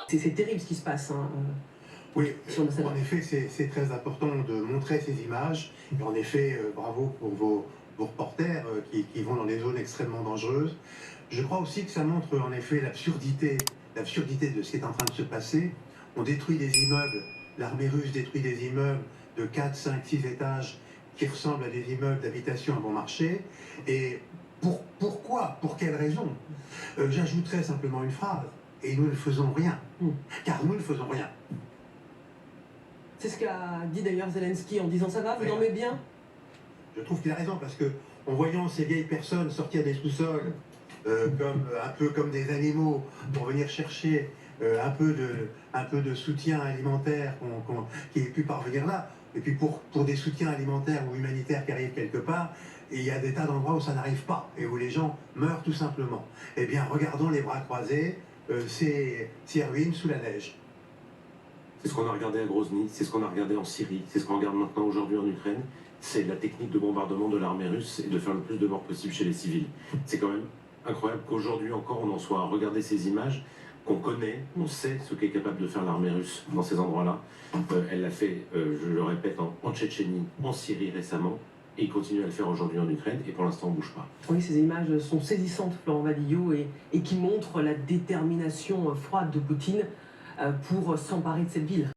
C'est terrible ce qui se passe. Hein. Oui, en effet, c'est très important de montrer ces images. Et en effet, bravo pour vos reporters qui vont dans des zones extrêmement dangereuses. Je crois aussi que ça montre en effet l'absurdité de ce qui est en train de se passer. On détruit des immeubles, l'armée russe détruit des immeubles de 4, 5, 6 étages qui ressemblent à des immeubles d'habitation à bon marché. Et pourquoi? Pour quelle raison? J'ajouterais simplement une phrase. Et nous ne faisons rien. Car nous ne faisons rien. C'est ce qu'a dit d'ailleurs Zelensky en disant ça va, vous dormez bien? Je trouve qu'il a raison parce que en voyant ces vieilles personnes sortir des sous-sols un peu comme des animaux pour venir chercher un peu de soutien alimentaire qui ait pu parvenir là, et puis pour des soutiens alimentaires ou humanitaires qui arrivent quelque part, et il y a des tas d'endroits où ça n'arrive pas et où les gens meurent tout simplement. Eh bien, regardons les bras croisés, ces ruines sous la neige. C'est ce qu'on a regardé à Grozny, c'est ce qu'on a regardé en Syrie, c'est ce qu'on regarde maintenant aujourd'hui en Ukraine. C'est la technique de bombardement de l'armée russe et de faire le plus de morts possible chez les civils. C'est quand même incroyable qu'aujourd'hui encore on en soit à regarder ces images, qu'on connaît, on sait ce qu'est capable de faire l'armée russe dans ces endroits-là. Elle l'a fait, je le répète, en Tchétchénie, en Syrie récemment, et il continue à le faire aujourd'hui en Ukraine, et pour l'instant on ne bouge pas. Oui, ces images sont saisissantes, Florent Valillot, et qui montrent la détermination froide de Poutine pour s'emparer de cette ville.